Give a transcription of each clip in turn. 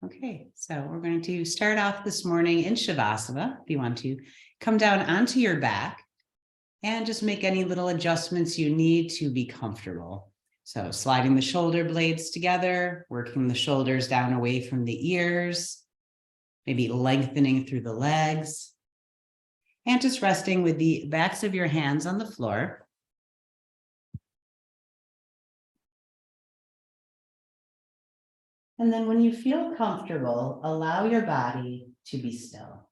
Okay, so we're going to start off this morning in Shavasana. If you want to come down onto your back and just make any little adjustments you need to be comfortable. So sliding the shoulder blades together, working the shoulders down away from the ears, maybe lengthening through the legs, and just resting with the backs of your hands on the floor. And then when you feel comfortable, allow your body to be still.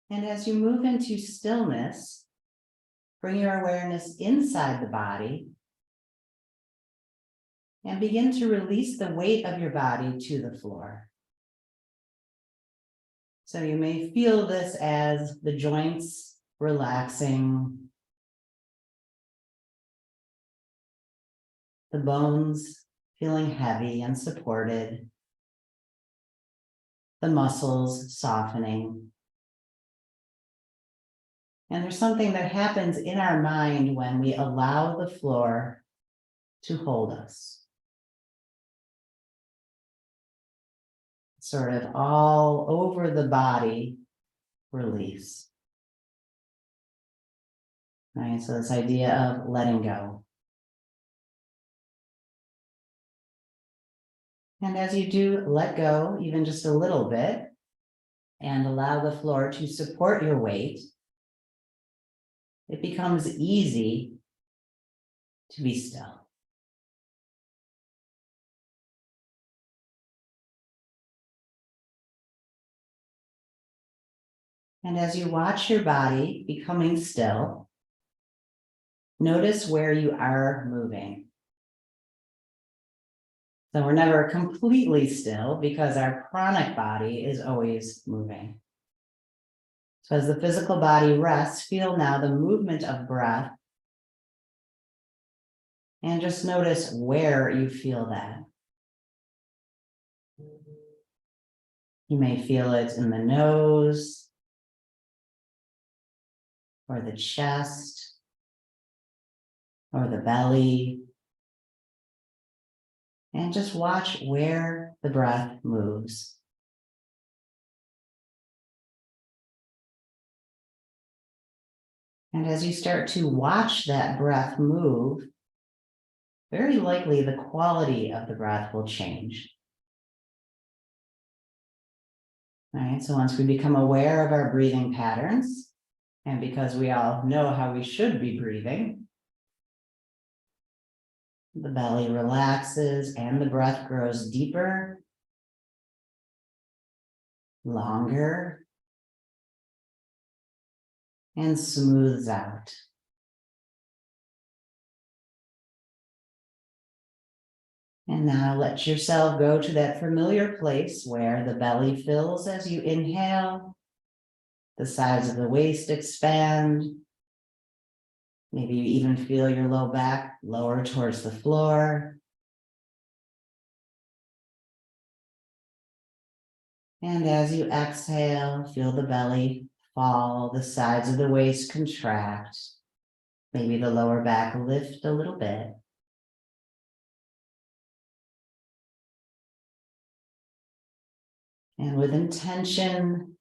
And as you move into stillness, bring your awareness inside the body and begin to release the weight of your body to the floor. So you may feel this as the joints relaxing, the bones feeling heavy and supported, the muscles softening. And there's something that happens in our mind when we allow the floor to hold us. Sort of all over the body release. Right, so this idea of letting go. And as you do let go, even just a little bit, and allow the floor to support your weight, it becomes easy to be still. And as you watch your body becoming still, notice where you are moving. So we're never completely still because our pranic body is always moving. So as the physical body rests, feel now the movement of breath and just notice where you feel that. You may feel it in the nose or the chest or the belly. And just watch where the breath moves. And as you start to watch that breath move, very likely the quality of the breath will change. All right, so once we become aware of our breathing patterns, and because we all know how we should be breathing, the belly relaxes and the breath grows deeper, longer, and smooths out. And now let yourself go to that familiar place where the belly fills as you inhale, the sides of the waist expand. Maybe you even feel your low back lower towards the floor. And as you exhale, feel the belly fall, the sides of the waist contract. Maybe the lower back lift a little bit. And with intention,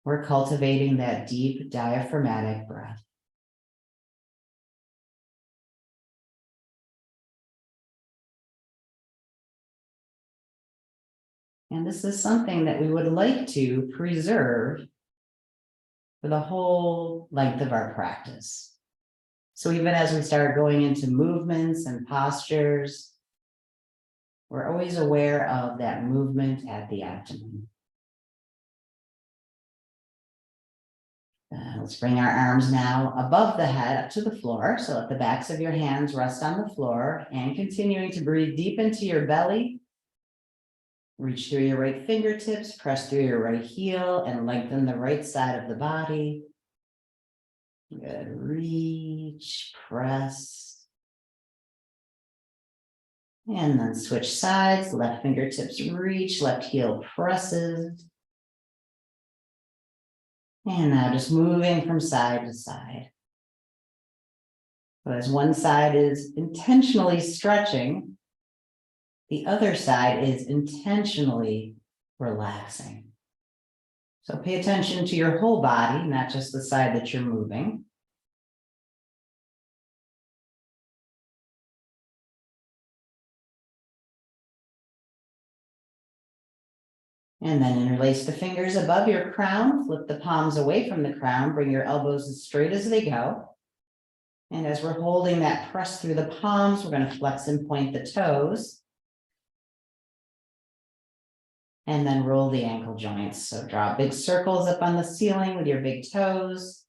we're cultivating that deep diaphragmatic breath. And this is something that we would like to preserve for the whole length of our practice. So even as we start going into movements and postures, we're always aware of that movement at the abdomen. Let's bring our arms now above the head up to the floor. So let the backs of your hands rest on the floor and continuing to breathe deep into your belly. Reach through your right fingertips, press through your right heel, and lengthen the right side of the body. Good. Reach, press. And then switch sides. Left fingertips reach, left heel presses. And now just moving from side to side. So as one side is intentionally stretching, The other side is intentionally relaxing. So pay attention to your whole body, not just the side that you're moving. And then interlace the fingers above your crown, flip the palms away from the crown, bring your elbows as straight as they go. And as we're holding that press through the palms, we're going to flex and point the toes. And then roll the ankle joints. So draw big circles up on the ceiling with your big toes.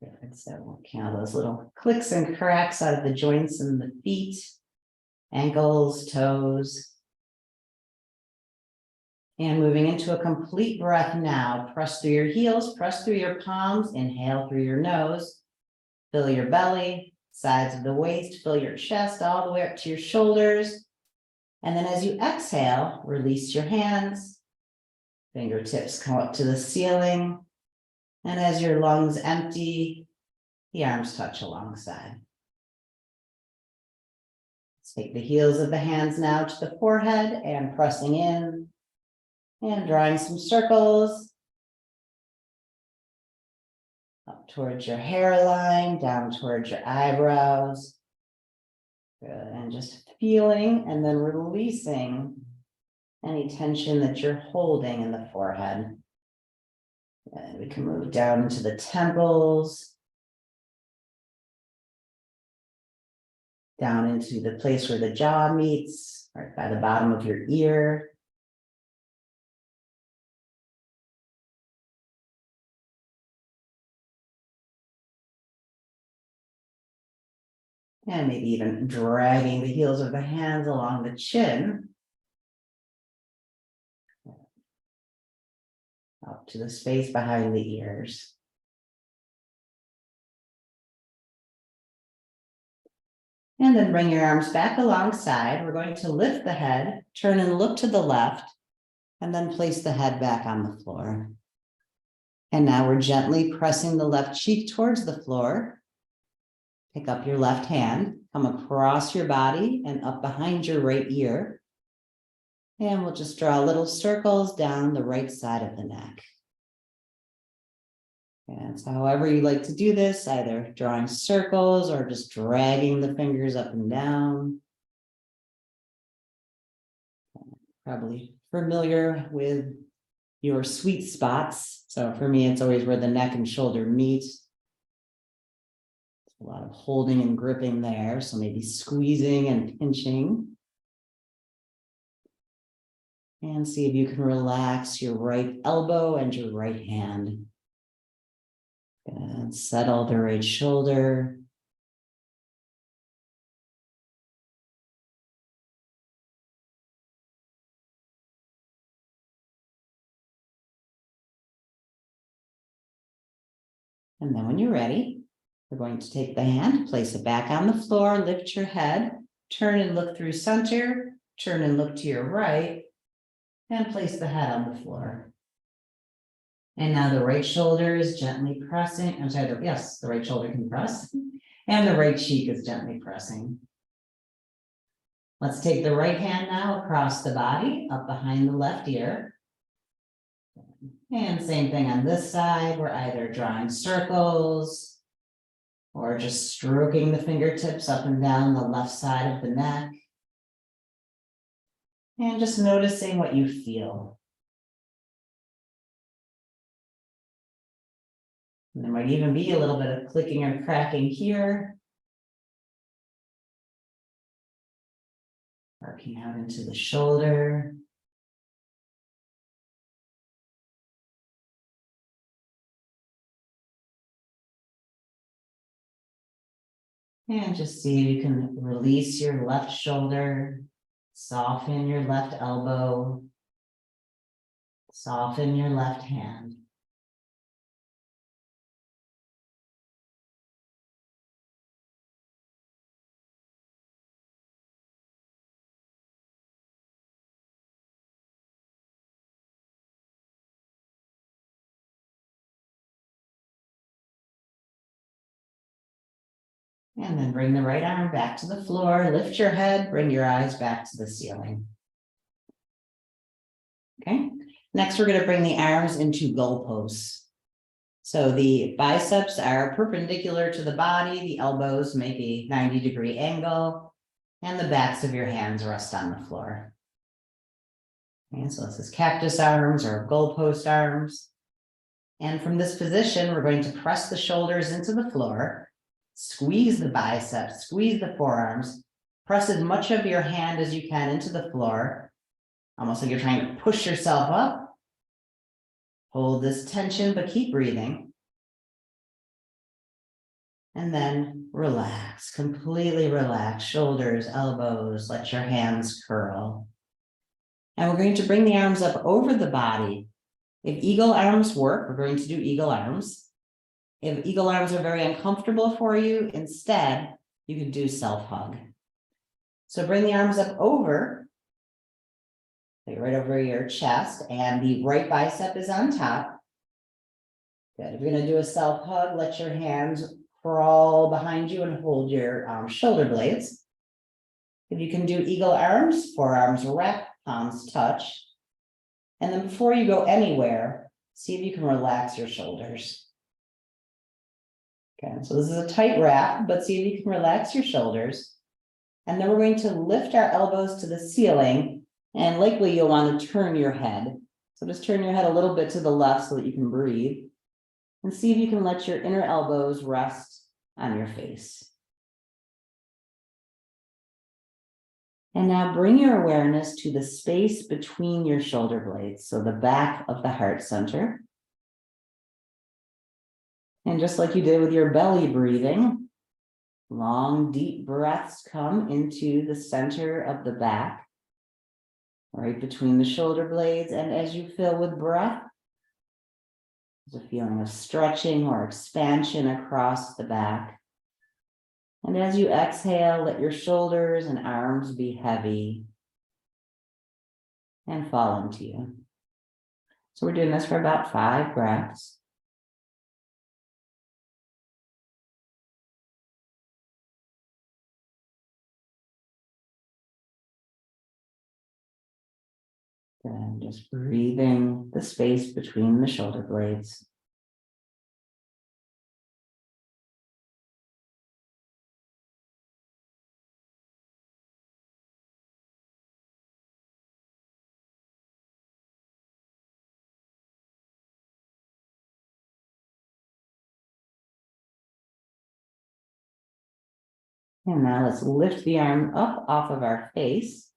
Good. So we'll count those little clicks and cracks out of the joints in the feet, ankles, toes. And moving into a complete breath now, press through your heels, press through your palms, inhale through your nose, fill your belly, sides of the waist, fill your chest all the way up to your shoulders. And then as you exhale, release your hands, fingertips come up to the ceiling. And as your lungs empty, the arms touch alongside. Let's take the heels of the hands now to the forehead and pressing in. And drawing some circles up towards your hairline, down towards your eyebrows. Good. And just feeling and then releasing any tension that you're holding in the forehead. And we can move down into the temples, down into the place where the jaw meets, right by the bottom of your ear. And maybe even dragging the heels of the hands along the chin. Up to the space behind the ears. And then bring your arms back alongside. We're going to lift the head, turn and look to the left, and then place the head back on the floor. And now we're gently pressing the left cheek towards the floor. Pick up your left hand, come across your body and up behind your right ear. And we'll just draw little circles down the right side of the neck. And so however you like to do this, either drawing circles or just dragging the fingers up and down. Probably familiar with your sweet spots. So for me, it's always where the neck and shoulder meet. A lot of holding and gripping there. So maybe squeezing and pinching. And see if you can relax your right elbow and your right hand. And settle the right shoulder. And then when you're ready, we're going to take the hand, place it back on the floor, lift your head, turn and look through center, turn and look to your right, and place the head on the floor. And now the right shoulder is gently pressing. I'm sorry, yes, the right shoulder can press. And the right cheek is gently pressing. Let's take the right hand now across the body, up behind the left ear. And same thing on this side. We're either drawing circles or just stroking the fingertips up and down the left side of the neck. And just noticing what you feel. And there might even be a little bit of clicking or cracking here. Working out into the shoulder. And just see if you can release your left shoulder, soften your left elbow, soften your left hand. And then bring the right arm back to the floor, lift your head, bring your eyes back to the ceiling. Okay, next we're going to bring the arms into goalposts. So the biceps are perpendicular to the body, the elbows make a 90-degree angle, and the backs of your hands rest on the floor. Okay, so this is cactus arms or goalpost arms. And from this position, we're going to press the shoulders into the floor, squeeze the biceps, squeeze the forearms, press as much of your hand as you can into the floor, almost like you're trying to push yourself up. Hold this tension, but keep breathing. And then relax, completely relax, shoulders, elbows, let your hands curl. And we're going to bring the arms up over the body. If eagle arms work, we're going to do eagle arms. If eagle arms are very uncomfortable for you, instead, you can do self-hug. So bring the arms up over, right over your chest, and the right bicep is on top. Good. If you're going to do a self-hug, let your hands crawl behind you and hold your shoulder blades. If you can do eagle arms, forearms wrap, palms touch. And then before you go anywhere, see if you can relax your shoulders. Okay, so this is a tight wrap, but see if you can relax your shoulders. And then we're going to lift our elbows to the ceiling, and likely you'll want to turn your head. So just turn your head a little bit to the left so that you can breathe. And see if you can let your inner elbows rest on your face. And now bring your awareness to the space between your shoulder blades, so the back of the heart center. And just like you did with your belly breathing, long, deep breaths come into the center of the back, right between the shoulder blades. And as you fill with breath, there's a feeling of stretching or expansion across the back. And as you exhale, let your shoulders and arms be heavy and fall into you. So we're doing this for about 5 breaths. And just breathing the space between the shoulder blades. And now let's lift the arm up off of our face.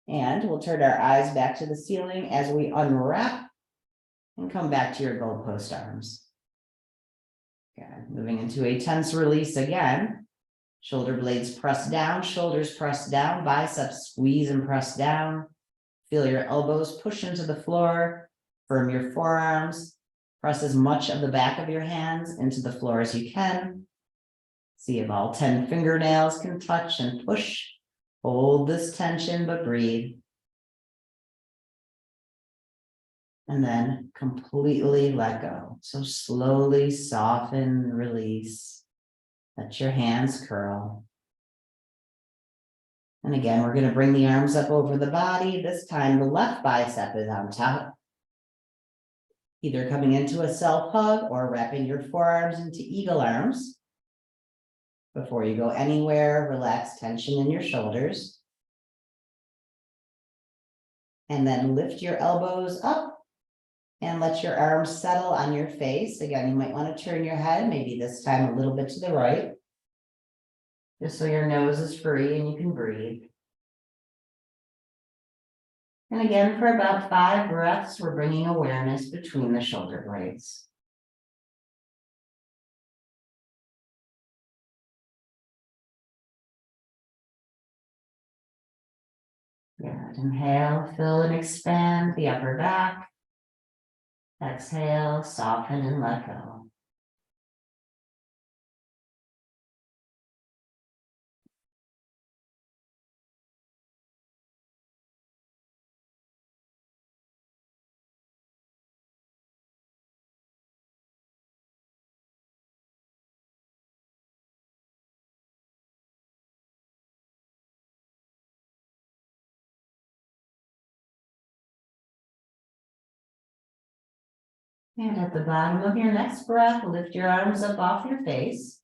And we'll turn our eyes back to the ceiling as we unwrap and come back to your goalpost arms. Okay, moving into a tense release again. Shoulder blades press down, shoulders press down, biceps squeeze and press down. Feel your elbows push into the floor, firm your forearms, press as much of the back of your hands into the floor as you can. See if all 10 fingernails can touch and push. Hold this tension, but breathe. And then completely let go. So slowly soften, release. Let your hands curl. And again, we're going to bring the arms up over the body. This time the left bicep is on top. Either coming into a self-hug or wrapping your forearms into eagle arms. Before you go anywhere, relax tension in your shoulders. And then lift your elbows up and let your arms settle on your face. Again, you might want to turn your head, maybe this time a little bit to the right, just so your nose is free and you can breathe. And again, for about 5 breaths, we're bringing awareness between the shoulder blades. Good. Inhale, fill and expand the upper back. Exhale, soften and let go. And at the bottom of your next breath, lift your arms up off your face.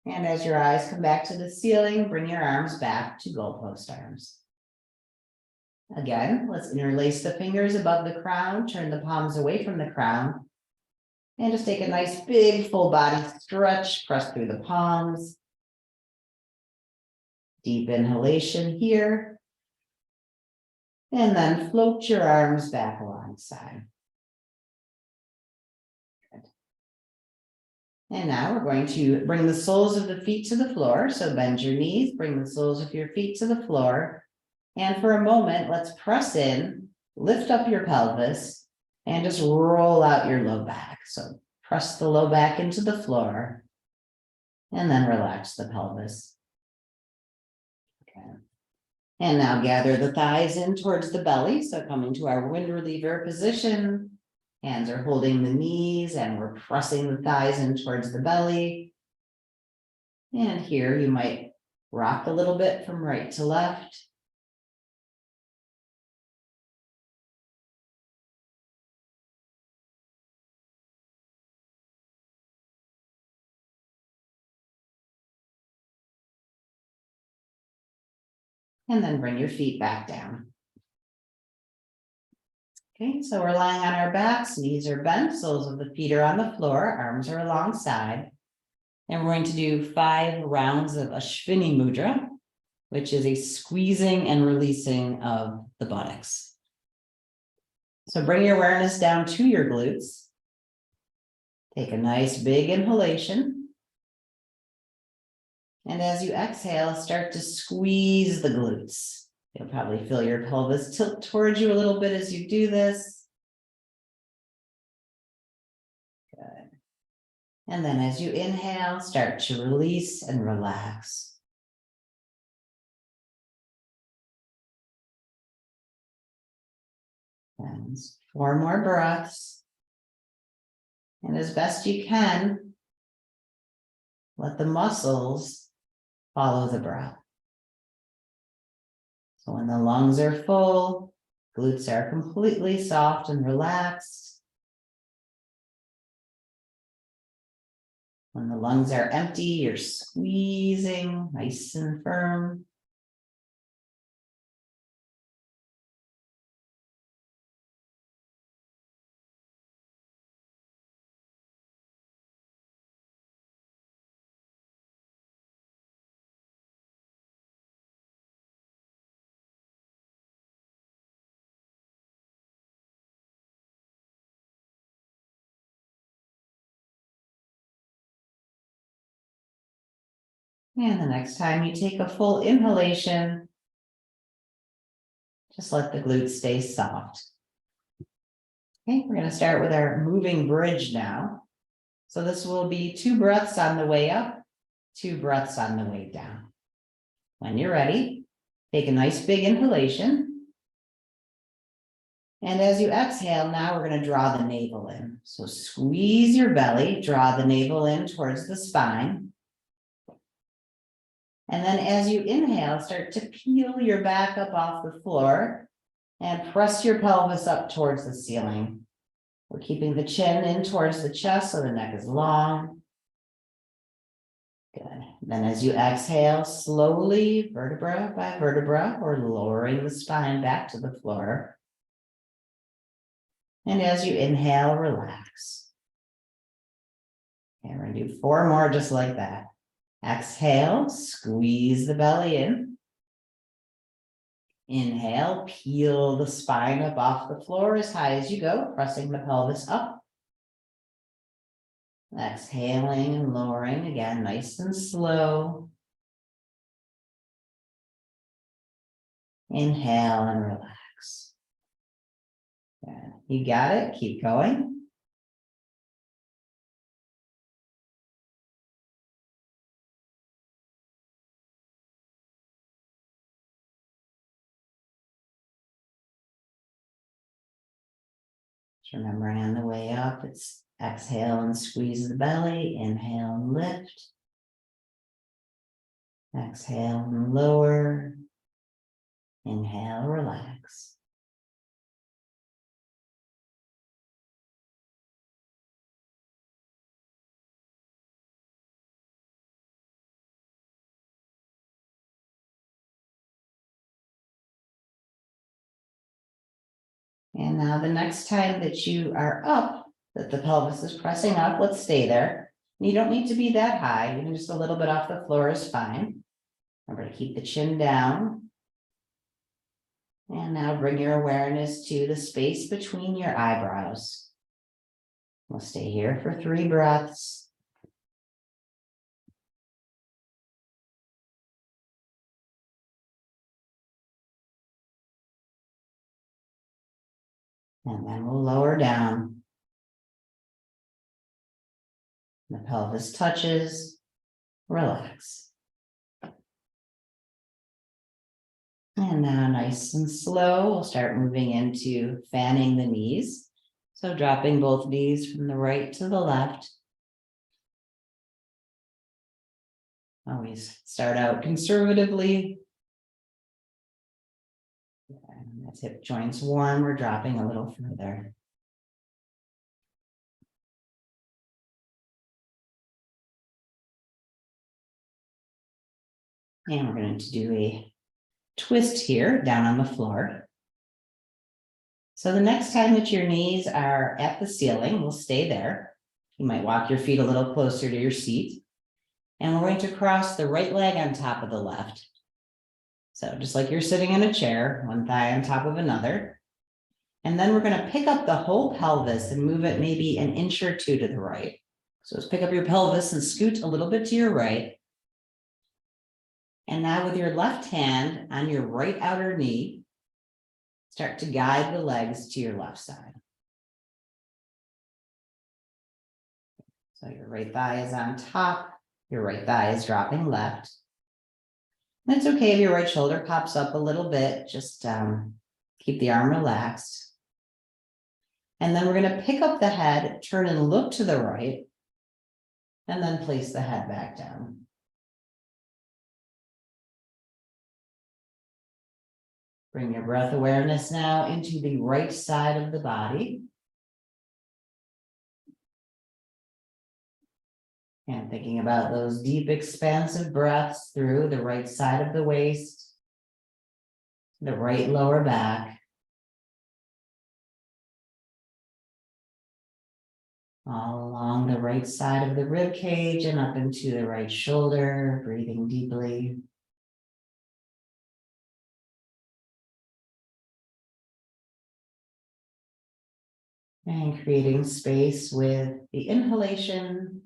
And as your eyes come back to the ceiling, bring your arms back to goalpost arms. Again, let's interlace the fingers above the crown, turn the palms away from the crown, and just take a nice big full body stretch, press through the palms. Deep inhalation here. And then float your arms back alongside. Good. And now we're going to bring the soles of the feet to the floor. So bend your knees, bring the soles of your feet to the floor. And for a moment, let's press in, lift up your pelvis, and just roll out your low back. So press the low back into the floor, and then relax the pelvis. Okay. And now gather the thighs in towards the belly. So coming to our wind reliever position, hands are holding the knees, and we're pressing the thighs in towards the belly. And here you might rock a little bit from right to left. And then bring your feet back down. Okay, so we're lying on our backs, knees are bent, soles of the feet are on the floor, arms are alongside. And we're going to do 5 rounds of Ashwini Mudra, which is a squeezing and releasing of the buttocks. So bring your awareness down to your glutes. Take a nice big inhalation. And as you exhale, start to squeeze the glutes. You'll probably feel your pelvis tilt towards you a little bit as you do this. Good. And then as you inhale, start to release and relax. And 4 more breaths. And as best you can, let the muscles follow the breath. So when the lungs are full, glutes are completely soft and relaxed. When the lungs are empty, you're squeezing nice and firm. And the next time you take a full inhalation, just let the glutes stay soft. Okay, we're going to start with our moving bridge now. So this will be 2 breaths on the way up, 2 breaths on the way down. When you're ready, take a nice big inhalation. And as you exhale, now we're going to draw the navel in. So squeeze your belly, draw the navel in towards the spine. And then as you inhale, start to peel your back up off the floor and press your pelvis up towards the ceiling. We're keeping the chin in towards the chest so the neck is long. Good. Then as you exhale, slowly, vertebra by vertebra, we're lowering the spine back to the floor. And as you inhale, relax. And we're going to do 4 more just like that. Exhale, squeeze the belly in. Inhale, peel the spine up off the floor as high as you go, pressing the pelvis up. Exhaling and lowering again, nice and slow. Inhale and relax. Good. You got it. Keep going. Remembering on the way up, it's exhale and squeeze the belly, inhale and lift. Exhale and lower. Inhale, relax. And now the next time that you are up, that the pelvis is pressing up, let's stay there. You don't need to be that high, even just a little bit off the floor is fine. Remember to keep the chin down. And now bring your awareness to the space between your eyebrows. We'll stay here for 3 breaths. And then we'll lower down. The pelvis touches, relax. And now nice and slow, we'll start moving into fanning the knees. So dropping both knees from the right to the left. Always start out conservatively. And that's hip joints warm, we're dropping a little further. And we're going to do a twist here down on the floor. So the next time that your knees are at the ceiling, we'll stay there. You might walk your feet a little closer to your seat. And we're going to cross the right leg on top of the left. So just like you're sitting in a chair, one thigh on top of another. And then we're going to pick up the whole pelvis and move it maybe an inch or 2 to the right. So let's pick up your pelvis and scoot a little bit to your right. And now with your left hand on your right outer knee, start to guide the legs to your left side. So your right thigh is on top, your right thigh is dropping left. And it's okay if your right shoulder pops up a little bit, just keep the arm relaxed. And then we're going to pick up the head, turn and look to the right, and then place the head back down. Bring your breath awareness now into the right side of the body. And thinking about those deep, expansive breaths through the right side of the waist, the right lower back, all along the right side of the rib cage and up into the right shoulder, breathing deeply. And creating space with the inhalation.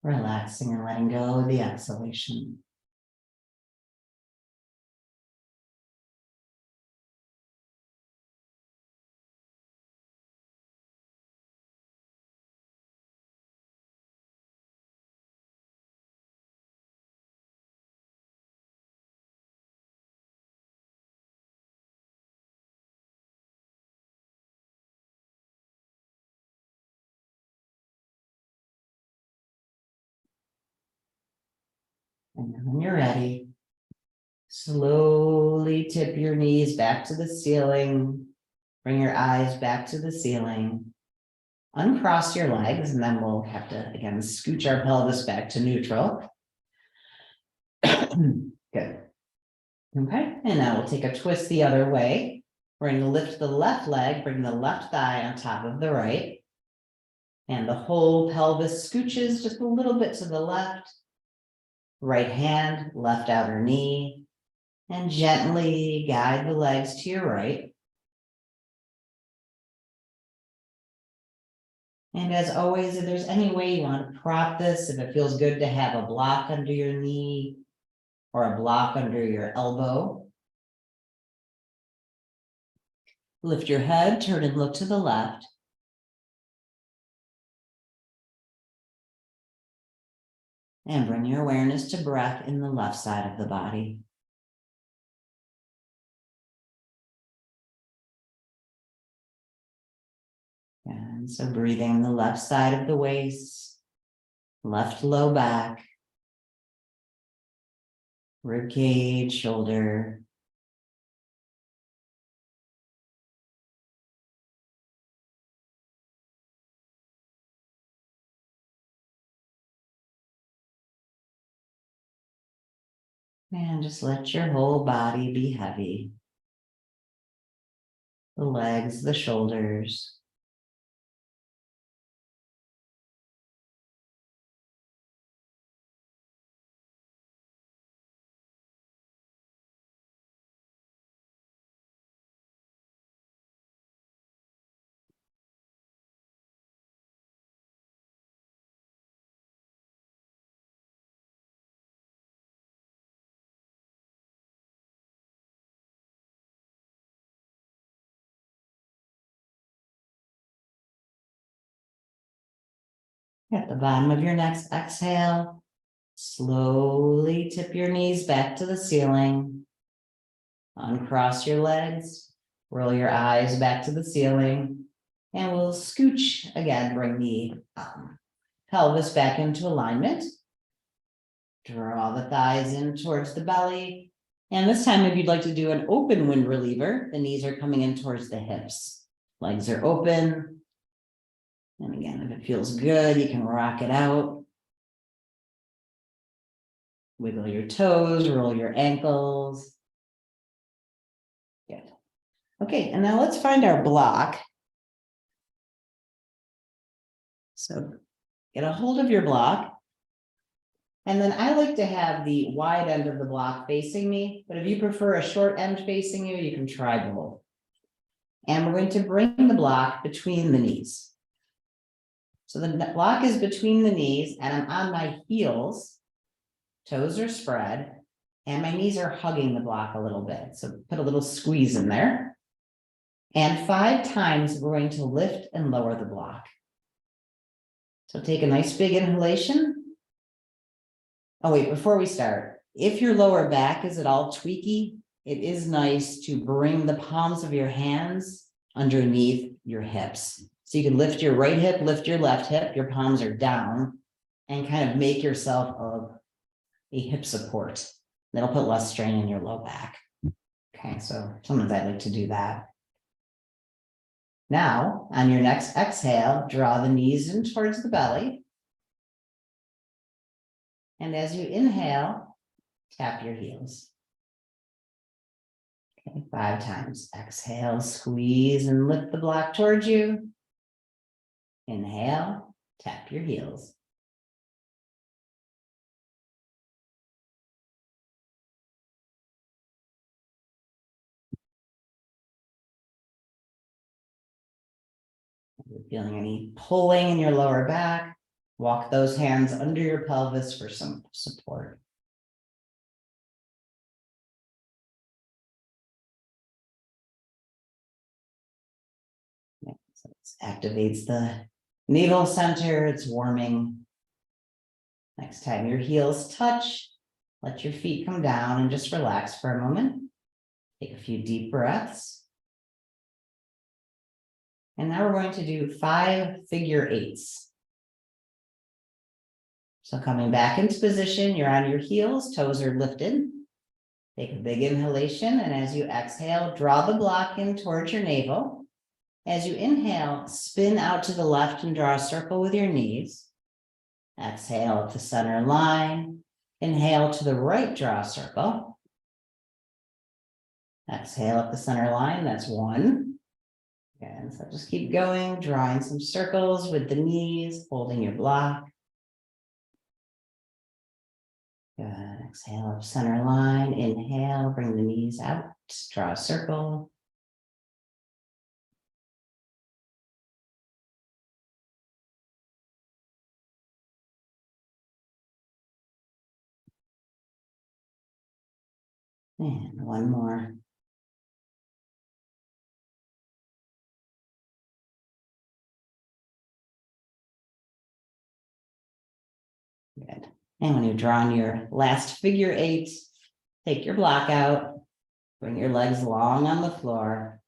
Relaxing and letting go of the exhalation. And then when you're ready, slowly tip your knees back to the ceiling. Bring your eyes back to the ceiling. Uncross your legs, and then we'll have to, again, scooch our pelvis back to neutral. Good. Okay, and now we'll take a twist the other way. We're going to lift the left leg, bring the left thigh on top of the right. And the whole pelvis scooches just a little bit to the left. Right hand, left outer knee, and gently guide the legs to your right. And as always, if there's any way you want to prop this, if it feels good to have a block under your knee or a block under your elbow, lift your head, turn and look to the left. And bring your awareness to breath in the left side of the body. And so breathing the left side of the waist, left low back, rib cage, shoulder. And just let your whole body be heavy. The legs, the shoulders. At the bottom of your next exhale, slowly tip your knees back to the ceiling. Uncross your legs, roll your eyes back to the ceiling, and we'll scooch again, bring the pelvis back into alignment. Draw the thighs in towards the belly. And this time, if you'd like to do an open wind reliever, the knees are coming in towards the hips. Legs are open. And again, if it feels good, you can rock it out. Wiggle your toes, roll your ankles. Good. Okay, and now let's find our block. So get a hold of your block. And then I like to have the wide end of the block facing me, but if you prefer a short end facing you, you can try both. And we're going to bring the block between the knees. So the block is between the knees and I'm on my heels, toes are spread, and my knees are hugging the block a little bit. So put a little squeeze in there. And 5 times we're going to lift and lower the block. So take a nice big inhalation. Oh wait, before we start, if your lower back is at all tweaky, it is nice to bring the palms of your hands underneath your hips. So you can lift your right hip, lift your left hip, your palms are down, and kind of make yourself a hip support. That'll put less strain in your low back. Okay, so sometimes I like to do that. Now, on your next exhale, draw the knees in towards the belly. And as you inhale, tap your heels. Okay, 5 times. Exhale, squeeze and lift the block towards you. Inhale, tap your heels. If you're feeling any pulling in your lower back, walk those hands under your pelvis for some support. So it activates the navel center, it's warming. Next time your heels touch, let your feet come down and just relax for a moment. Take a few deep breaths. And now we're going to do 5 figure eights. So coming back into position, you're on your heels, toes are lifted. Take a big inhalation, and as you exhale, draw the block in towards your navel. As you inhale, spin out to the left and draw a circle with your knees. Exhale at the center line. Inhale to the right, draw a circle. Exhale at the center line, that's 1. And so just keep going, drawing some circles with the knees, holding your block. Good. Exhale up center line. Inhale, bring the knees out, draw a circle. And 1 more. Good. And when you've drawn your last figure 8, take your block out, bring your legs long on the floor.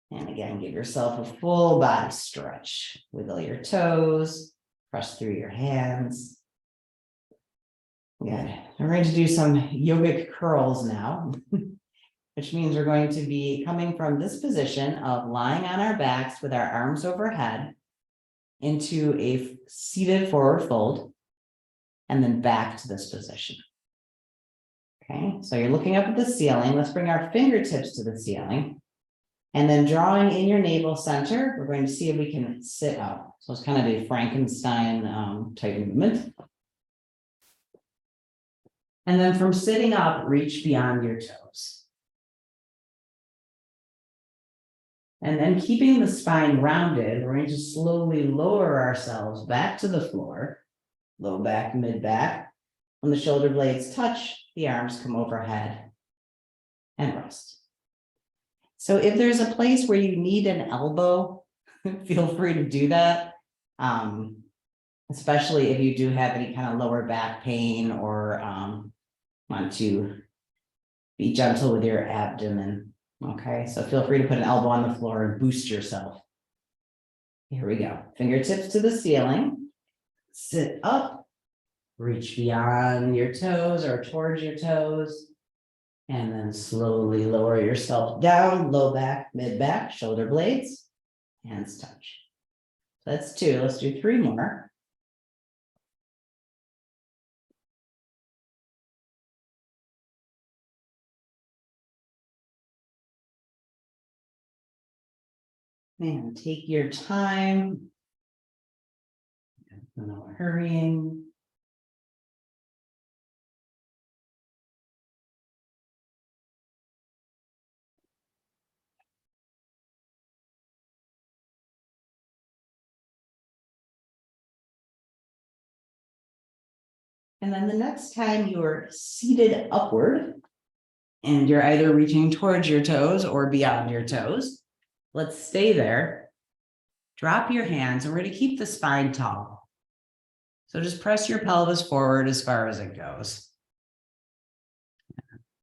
And again, give yourself a full body stretch. Wiggle your toes, press through your hands. Good. We're going to do some yogic curls now, which means we're going to be coming from this position of lying on our backs with our arms overhead into a seated forward fold, and then back to this position. Okay, so you're looking up at the ceiling. Let's bring our fingertips to the ceiling. And then drawing in your navel center, we're going to see if we can sit up. So it's kind of a Frankenstein type movement. And then from sitting up, reach beyond your toes. And then keeping the spine rounded, we're going to slowly lower ourselves back to the floor, low back, mid back. When the shoulder blades touch, the arms come overhead and rest. So if there's a place where you need an elbow, feel free to do that. Especially if you do have any kind of lower back pain or want to be gentle with your abdomen. Okay, so feel free to put an elbow on the floor and boost yourself. Here we go. Fingertips to the ceiling. Sit up. Reach beyond your toes or towards your toes. And then slowly lower yourself down, low back, mid back, shoulder blades, hands touch. That's 2. Let's do 3 more. And take your time. No hurrying. And then the next time you're seated upward and you're either reaching towards your toes or beyond your toes, let's stay there. Drop your hands and we're going to keep the spine tall. So just press your pelvis forward as far as it goes.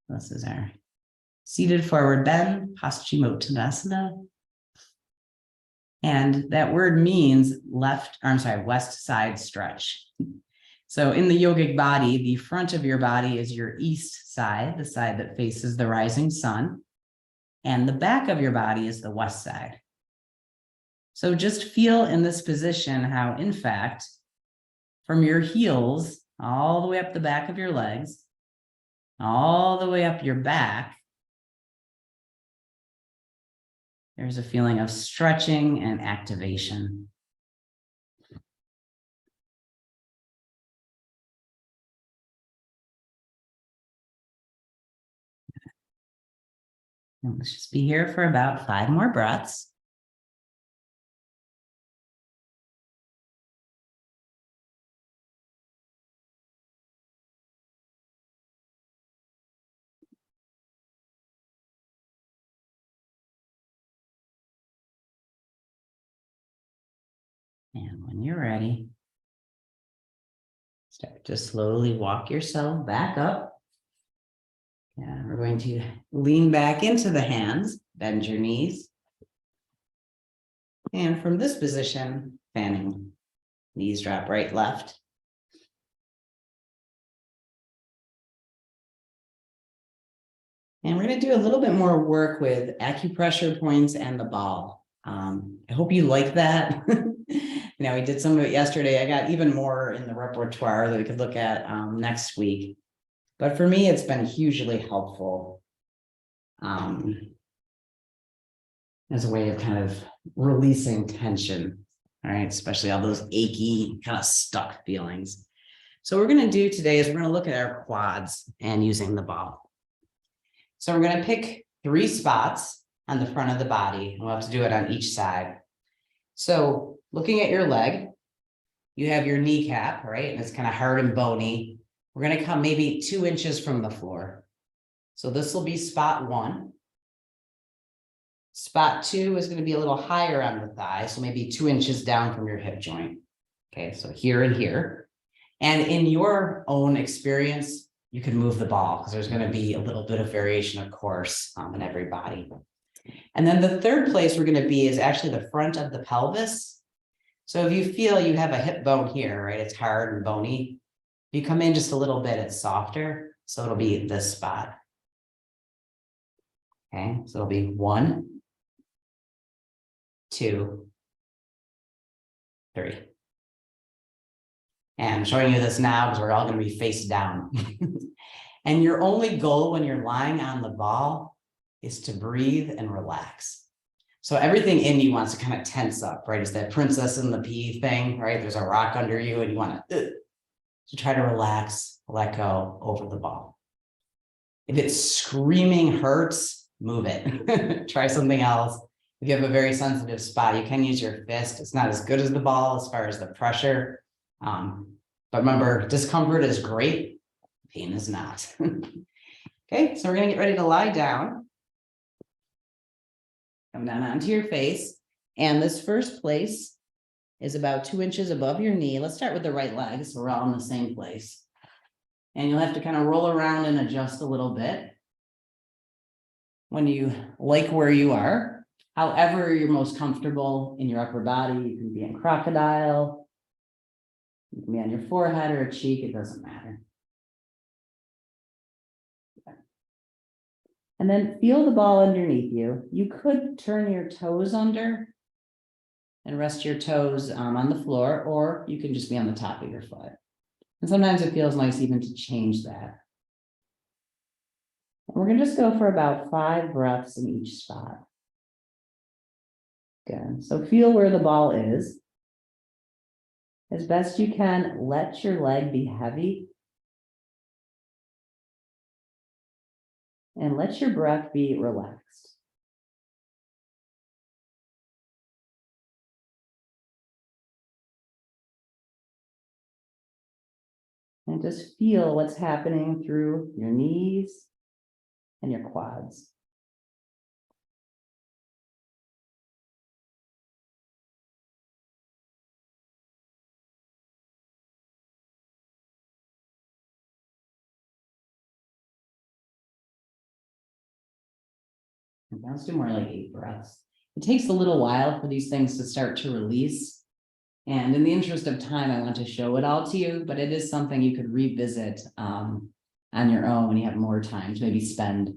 This is our seated forward bend, Paschimottanasana. And that word means west side stretch. So in the yogic body, the front of your body is your east side, the side that faces the rising sun. And the back of your body is the west side. So just feel in this position how, in fact, from your heels all the way up the back of your legs, all the way up your back, there's a feeling of stretching and activation. And let's just be here for about 5 more breaths. And when you're ready, start to slowly walk yourself back up. And we're going to lean back into the hands, bend your knees. And from this position, fanning, knees drop right, left. And we're going to do a little bit more work with acupressure points and the ball. I hope you like that. We did some of it yesterday. I got even more in the repertoire that we could look at next week. But for me, it's been hugely helpful as a way of kind of releasing tension, all right, especially all those achy, kind of stuck feelings. So what we're going to do today is we're going to look at our quads and using the ball. So we're going to pick 3 spots on the front of the body. We'll have to do it on each side. So looking at your leg, you have your kneecap, right? And it's kind of hard and bony. We're going to come maybe 2 inches from the floor. So this will be spot 1. Spot 2 is going to be a little higher on the thigh, so maybe 2 inches down from your hip joint. Okay, so here and here. And in your own experience, you can move the ball because there's going to be a little bit of variation, of course, in every body. And then the third place we're going to be is actually the front of the pelvis. So if you feel you have a hip bone here, right, it's hard and bony. If you come in just a little bit, it's softer. So it'll be this spot. Okay, so it'll be 1, 2, 3. And I'm showing you this now because we're all going to be face down. And your only goal when you're lying on the ball is to breathe and relax. So everything in you wants to kind of tense up, right? It's that princess and the pea thing, right? There's a rock under you and you want to try to relax, let go over the ball. If it's screaming hurts, move it. Try something else. If you have a very sensitive spot, you can use your fist. It's not as good as the ball as far as the pressure. But remember, discomfort is great. Pain is not. Okay, so we're gonna get ready to lie down. Come down onto your face. And this first place is about 2 inches above your knee. Let's start with the right leg, so we're all in the same place. And you'll have to kind of roll around and adjust a little bit when you like where you are. However, you're most comfortable in your upper body. You can be in crocodile. You can be on your forehead or a cheek, it doesn't matter. And then feel the ball underneath you. You could turn your toes under and rest your toes on the floor, or you can just be on the top of your foot. And sometimes it feels nice even to change that. And we're gonna just go for about 5 breaths in each spot. Good, so feel where the ball is. As best you can, let your leg be heavy. And let your breath be relaxed. And just feel what's happening through your knees and your quads. And let's do more like 8 breaths. It takes a little while for these things to start to release. And in the interest of time, I want to show it all to you, but it is something you could revisit on your own when you have more time to maybe spend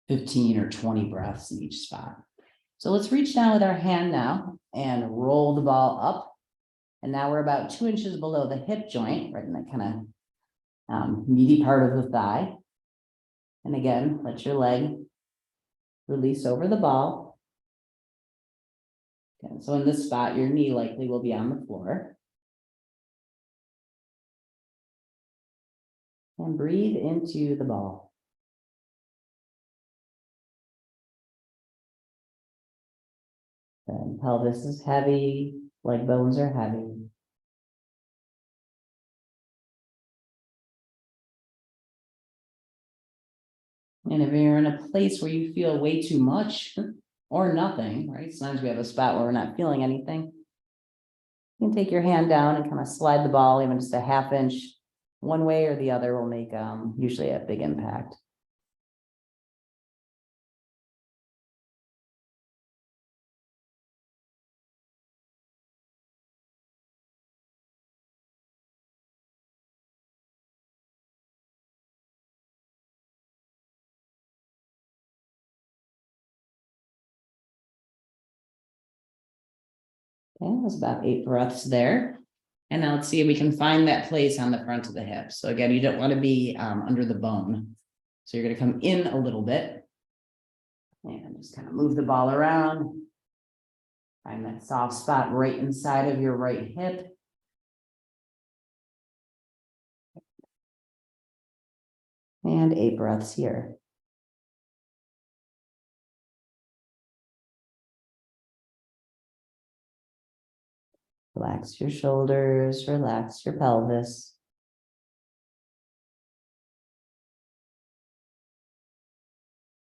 15 or 20 breaths in each spot. So let's reach down with our hand now and roll the ball up. And now we're about 2 inches below the hip joint, right in that kind of meaty part of the thigh. And again, let your leg release over the ball. Okay, so in this spot, your knee likely will be on the floor. And breathe into the ball. And pelvis is heavy, leg bones are heavy. And if you're in a place where you feel way too much or nothing, right? Sometimes we have a spot where we're not feeling anything. You can take your hand down and kind of slide the ball, even just a 1/2 inch one way or the other will make usually a big impact. Okay, that's about 8 breaths there. And now let's see if we can find that place on the front of the hip. So again, you don't want to be under the bone. So you're going to come in a little bit and just kind of move the ball around. Find that soft spot right inside of your right hip. And 8 breaths here. Relax your shoulders, relax your pelvis.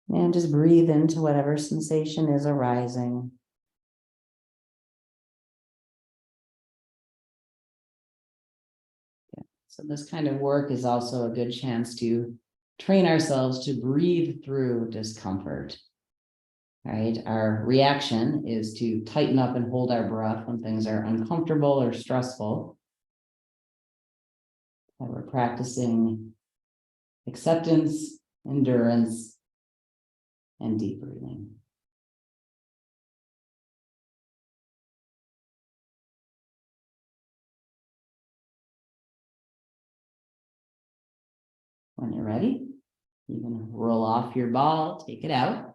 And just breathe into whatever sensation is arising. Yeah. So this kind of work is also a good chance to train ourselves to breathe through discomfort. Right? Our reaction is to tighten up and hold our breath when things are uncomfortable or stressful. And we're practicing acceptance, endurance, and deep breathing. When you're ready, you can roll off your ball, take it out.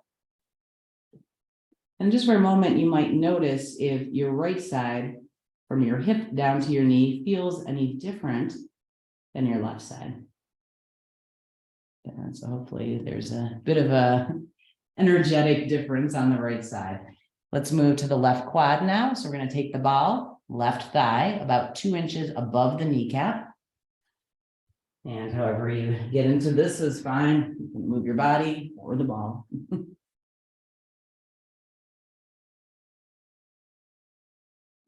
And just for a moment, you might notice if your right side from your hip down to your knee feels any different than your left side. And so hopefully there's a bit of a energetic difference on the right side. Let's move to the left quad now. So we're going to take the ball, left thigh, about 2 inches above the kneecap. And however you get into this is fine. You can move your body or the ball.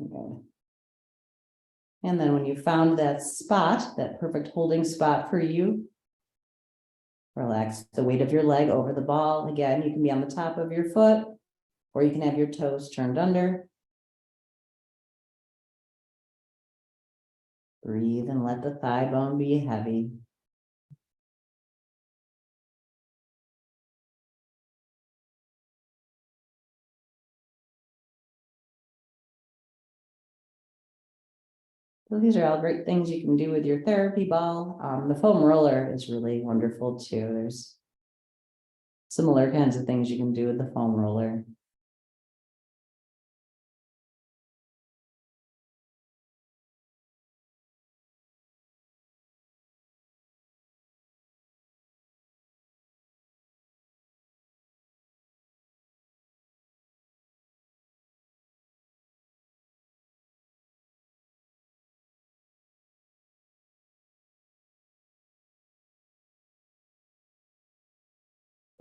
Okay. And then when you found that spot, that perfect holding spot for you, relax the weight of your leg over the ball. Again, you can be on the top of your foot, or you can have your toes turned under. Breathe and let the thigh bone be heavy. So these are all great things you can do with your therapy ball. The foam roller is really wonderful too. There's similar kinds of things you can do with the foam roller.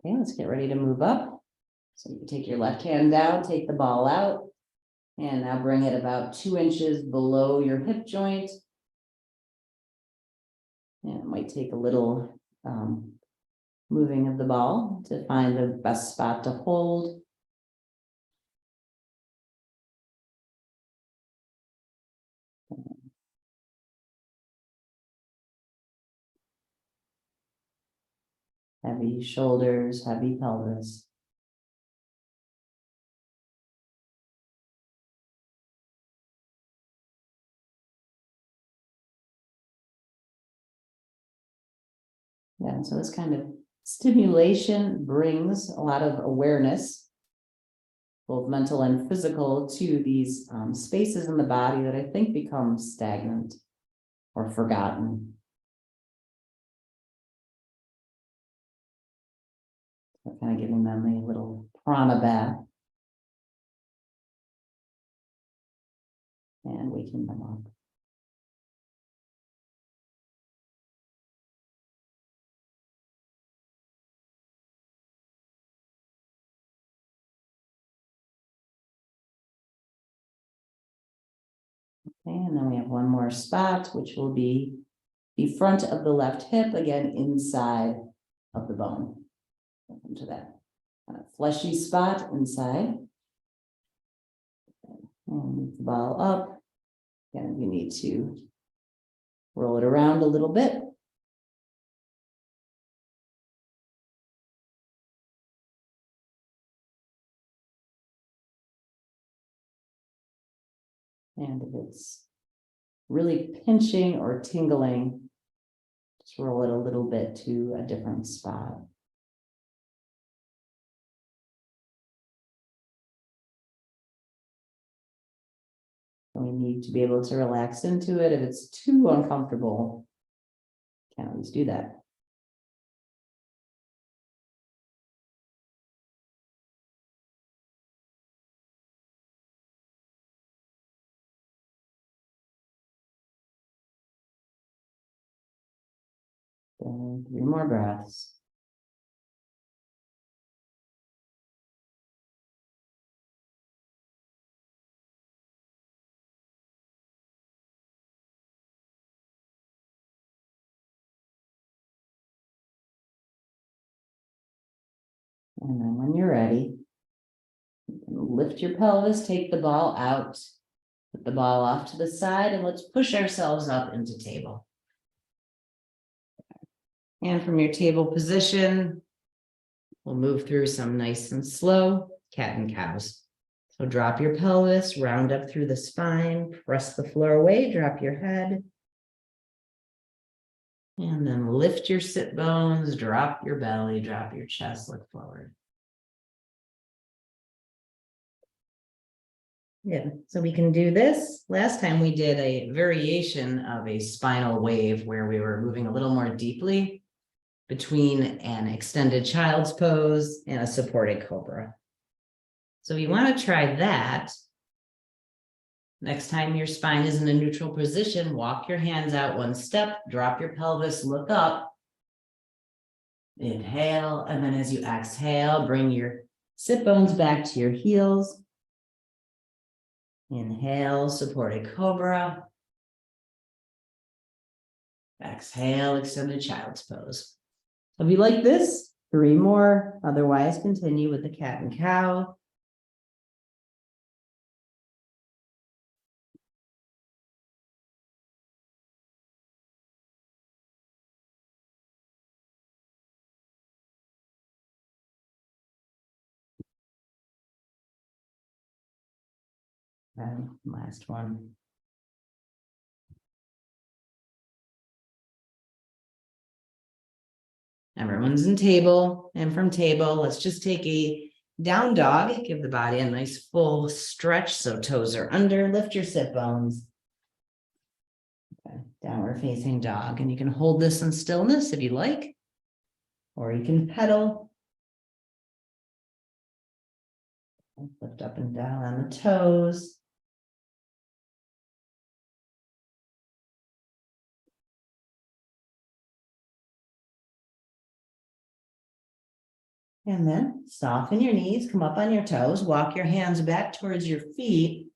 Okay, let's get ready to move up. So you take your left hand down, take the ball out, and now bring it about 2 inches below your hip joint. And it might take a little moving of the ball to find the best spot to hold. Heavy shoulders, heavy pelvis. Yeah, so this kind of stimulation brings a lot of awareness, both mental and physical, to these spaces in the body that I think become stagnant or forgotten. So kind of giving them a little prana bath and waking them up. Okay, and then we have one more spot, which will be the front of the left hip, again, inside of the bone. Welcome to that kind of fleshy spot inside. And move the ball up. Again, you need to roll it around a little bit. And if it's really pinching or tingling, just roll it a little bit to a different spot. And we need to be able to relax into it. If it's too uncomfortable, can't always do that. And 3 more breaths. And then when you're ready, you can lift your pelvis, take the ball out, put the ball off to the side, and let's push ourselves up into table. And from your table position, we'll move through some nice and slow cat and cows. So drop your pelvis, round up through the spine, press the floor away, drop your head. And then lift your sit bones, drop your belly, drop your chest, look forward. Yeah, so we can do this. Last time we did a variation of a spinal wave where we were moving a little more deeply between an extended child's pose and a supported cobra. So you want to try that. Next time your spine is in a neutral position, walk your hands out one step, drop your pelvis, look up. Inhale, and then as you exhale, bring your sit bones back to your heels. Inhale, supported cobra. Exhale, extended child's pose. If you like this, 3 more. Otherwise, continue with the cat and cow. And last one. Everyone's in table, and from table, let's just take a down dog. Give the body a nice full stretch so toes are under. Lift your sit bones. Okay. Downward facing dog, and you can hold this in stillness if you like, or you can pedal. Lift up and down on the toes. And then soften your knees, come up on your toes, walk your hands back towards your feet.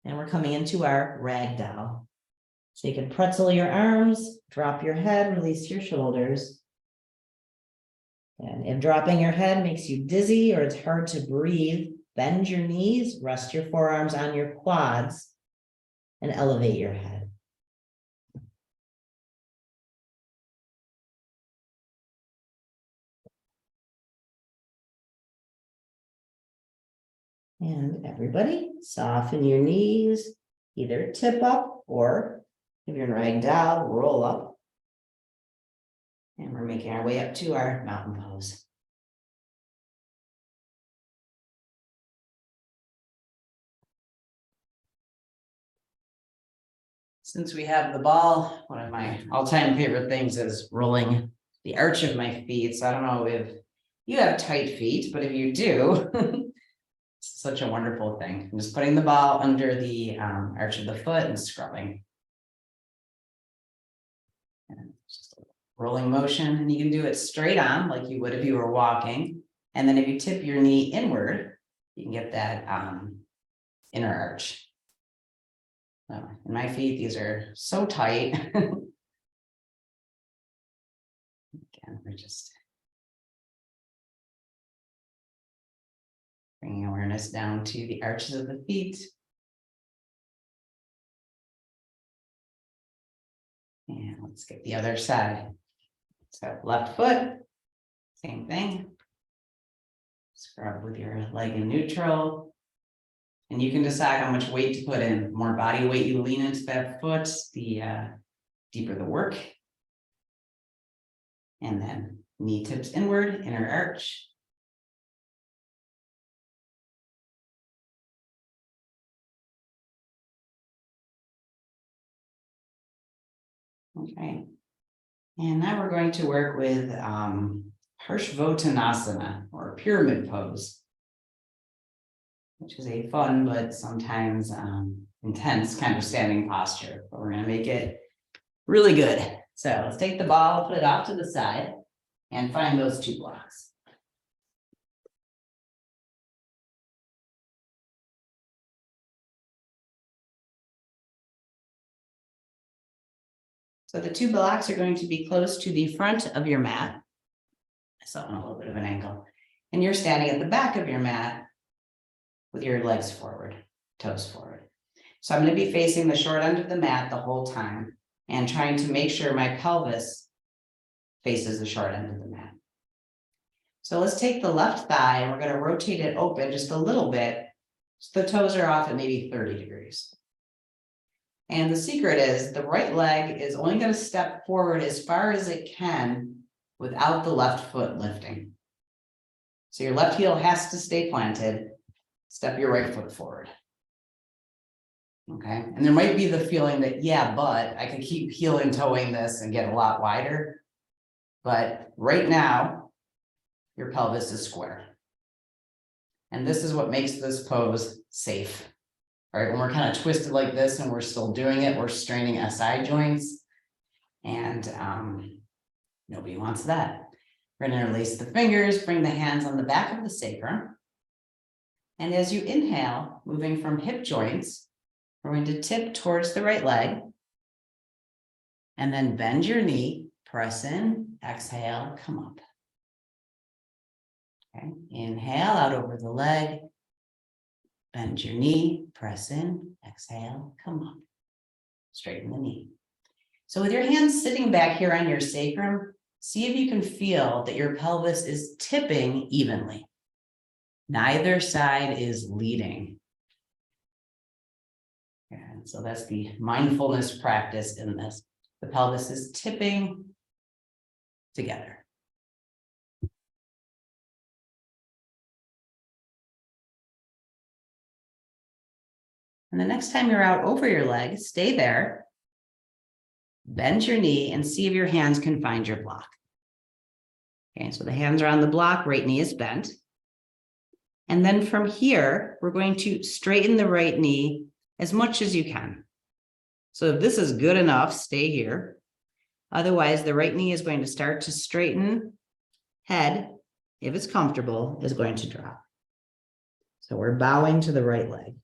And we're coming into our ragdoll. So you can pretzel your arms, drop your head, release your shoulders. And if dropping your head makes you dizzy or it's hard to breathe, bend your knees, rest your forearms on your quads, and elevate your head. And everybody, soften your knees, either tip up or if you're in ragdoll, roll up. And we're making our way up to our mountain pose. Since we have the ball, one of my all-time favorite things is rolling the arch of my feet. So I don't know if you have tight feet, but if you do, it's such a wonderful thing. I'm just putting the ball under the arch of the foot and scrubbing. And just a rolling motion, and you can do it straight on like you would if you were walking. And then if you tip your knee inward, you can get that inner arch. So in my feet, these are so tight. Again, we're just bringing awareness down to the arches of the feet. And let's get the other side. So left foot, same thing. Scrub with your leg in neutral. And you can decide how much weight to put in. More body weight you lean into that foot, the deeper the work. And then knee tips inward, inner arch. Okay. And now we're going to work with Harshvottanasana, or pyramid pose, which is a fun but sometimes intense kind of standing posture, but we're going to make it really good. So let's take the ball, put it off to the side, and find those 2 blocks. So the 2 blocks are going to be close to the front of your mat. I saw on a little bit of an angle. And you're standing at the back of your mat with your legs forward, toes forward. So I'm going to be facing the short end of the mat the whole time and trying to make sure my pelvis faces the short end of the mat. So let's take the left thigh and we're going to rotate it open just a little bit. So the toes are off at maybe 30 degrees. And the secret is the right leg is only going to step forward as far as it can without the left foot lifting. So your left heel has to stay planted. Step your right foot forward. Okay, and there might be the feeling that, yeah, but I could keep heel and toeing this and get a lot wider. But right now, your pelvis is square. And this is what makes this pose safe. All right, when we're kind of twisted like this and we're still doing it, we're straining SI joints. And nobody wants that. We're going to interlace the fingers, bring the hands on the back of the sacrum. And as you inhale, moving from hip joints, we're going to tip towards the right leg. And then bend your knee, press in, exhale, come up. Okay, inhale out over the leg. Bend your knee, press in, exhale, come up. Straighten the knee. So with your hands sitting back here on your sacrum, see if you can feel that your pelvis is tipping evenly. Neither side is leading. And so that's the mindfulness practice in this. The pelvis is tipping together. And the next time you're out over your leg, stay there, bend your knee, and see if your hands can find your block. Okay, so the hands are on the block, right knee is bent. And then from here, we're going to straighten the right knee as much as you can. So if this is good enough, stay here. Otherwise, the right knee is going to start to straighten. Head, if it's comfortable, is going to drop. So we're bowing to the right leg.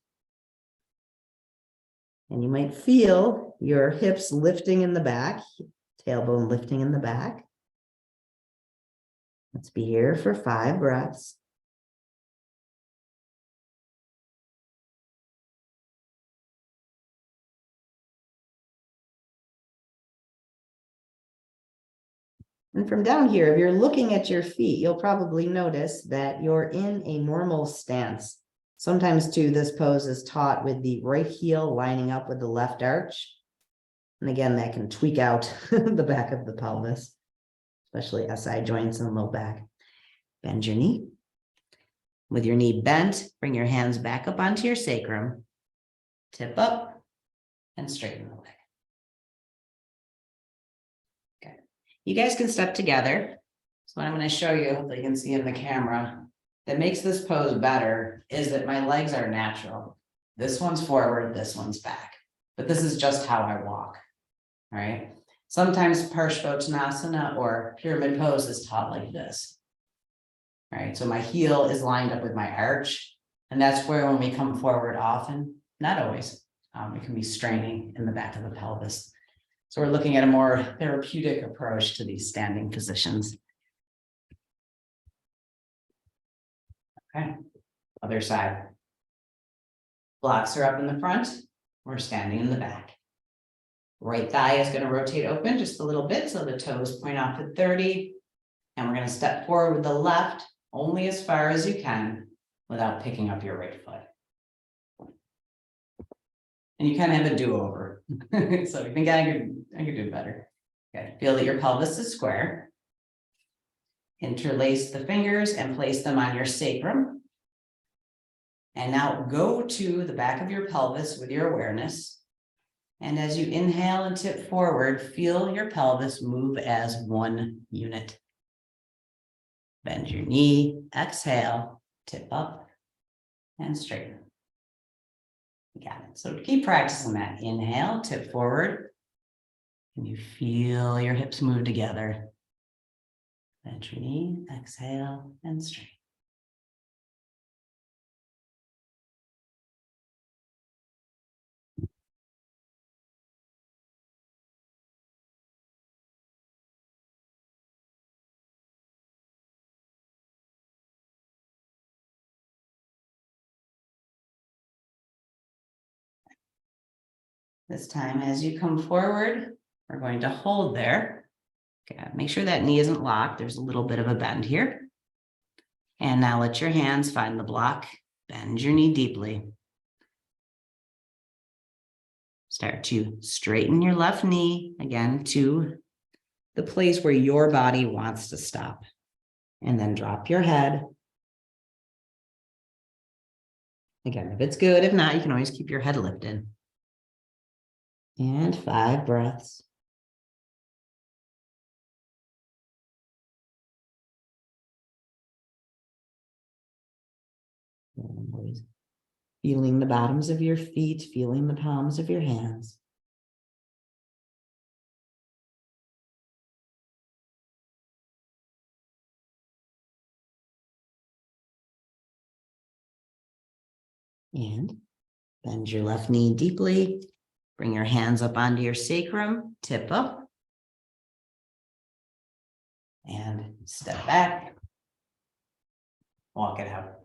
And you might feel your hips lifting in the back, tailbone lifting in the back. Let's be here for 5 breaths. And from down here, if you're looking at your feet, you'll probably notice that you're in a normal stance. Sometimes too, this pose is taught with the right heel lining up with the left arch. And again, that can tweak out the back of the pelvis, especially SI joints and low back. Bend your knee. With your knee bent, bring your hands back up onto your sacrum, tip up, and straighten the leg. Okay. You guys can step together. So what I'm going to show you, hopefully you can see in the camera, that makes this pose better is that my legs are natural. This one's forward, this one's back. But this is just how I walk. All right. Sometimes Parshvottanasana or pyramid pose is taught like this. All right. So my heel is lined up with my arch. And that's where when we come forward often, not always, we can be straining in the back of the pelvis. So we're looking at a more therapeutic approach to these standing positions. Okay, other side. Blocks are up in the front. We're standing in the back. Right thigh is going to rotate open just a little bit so the toes point off at 30. And we're going to step forward with the left only as far as you can without picking up your right foot. And you kind of have a do-over. So you think I could do better. Okay, feel that your pelvis is square. Interlace the fingers and place them on your sacrum. And now go to the back of your pelvis with your awareness. And as you inhale and tip forward, feel your pelvis move as one unit. Bend your knee, exhale, tip up, and straighten. You got it. So keep practicing that. Inhale, tip forward. And you feel your hips move together. Bend your knee, exhale, and straighten. This time, as you come forward, we're going to hold there. Okay, make sure that knee isn't locked. There's a little bit of a bend here. And now let your hands find the block. Bend your knee deeply. Start to straighten your left knee again to the place where your body wants to stop. And then drop your head. Again, if it's good, if not, you can always keep your head lifted. And 5 breaths. And always feeling the bottoms of your feet, feeling the palms of your hands. And bend your left knee deeply. Bring your hands up onto your sacrum, tip up. And step back. Walk it out.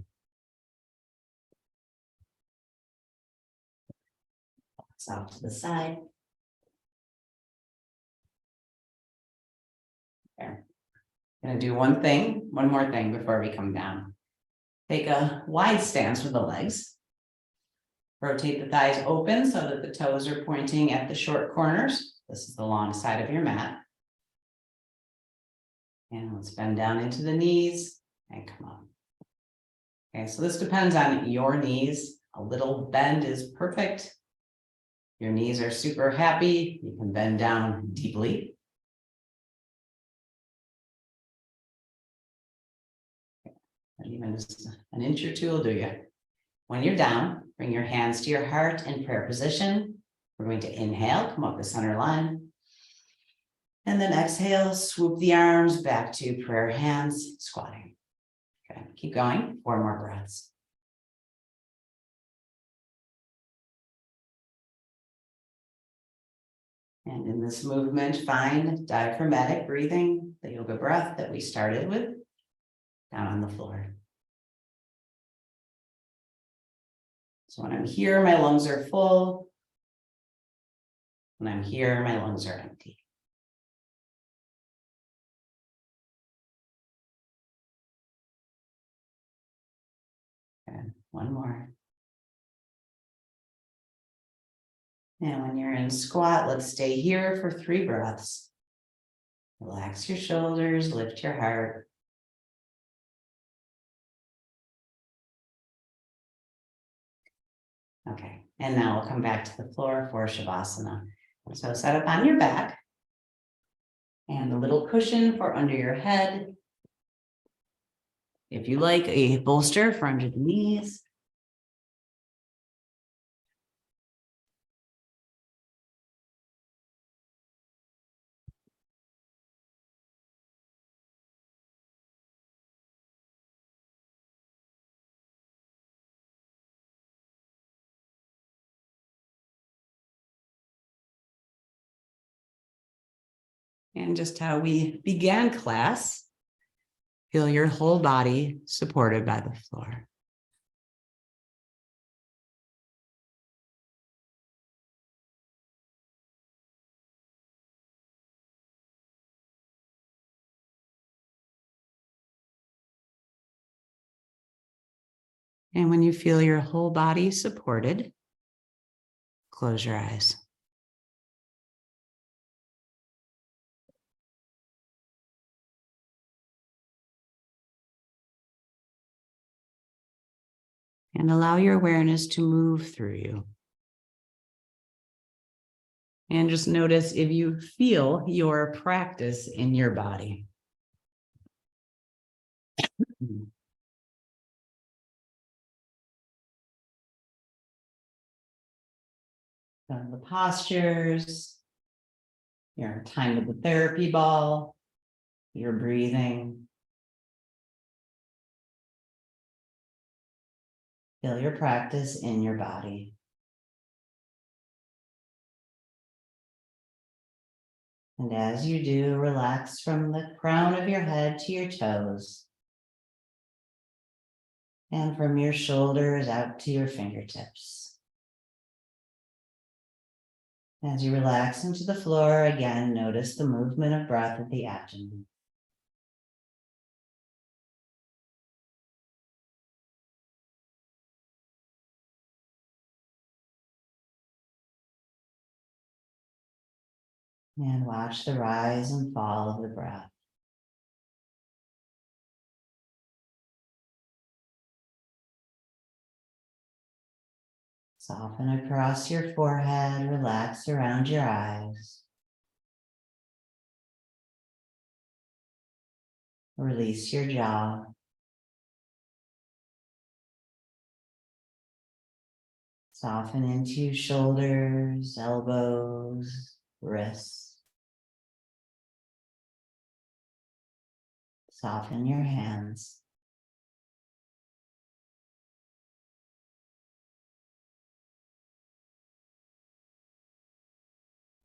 Off to the side. There. Gonna do one more thing before we come down. Take a wide stance with the legs. Rotate the thighs open so that the toes are pointing at the short corners. This is the long side of your mat. And let's bend down into the knees and come up. Okay, so this depends on your knees. A little bend is perfect. Your knees are super happy. You can bend down deeply. And even just an inch or two will do you. When you're down, bring your hands to your heart in prayer position. We're going to inhale, come up the center line. And then exhale, swoop the arms back to prayer hands, squatting. Okay, keep going, 4 more breaths. And in this movement, find diaphragmatic breathing, the yoga breath that we started with, down on the floor. So when I'm here, my lungs are full. When I'm here, my lungs are empty. And 1 more. And when you're in squat, let's stay here for 3 breaths. Relax your shoulders, lift your heart. Okay, and now we'll come back to the floor for Shavasana. So set up on your back and a little cushion for under your head. If you like, a bolster for under the knees. And just how we began class, feel your whole body supported by the floor. And when you feel your whole body supported, close your eyes. And allow your awareness to move through you. And just notice if you feel your practice in your body. The postures, your time with the therapy ball, your breathing. Feel your practice in your body. And as you do, relax from the crown of your head to your toes. And from your shoulders out to your fingertips. As you relax into the floor, again, notice the movement of breath at the abdomen. And watch the rise and fall of the breath. Soften across your forehead, relax around your eyes. Release your jaw. Soften into shoulders, elbows, wrists. Soften your hands.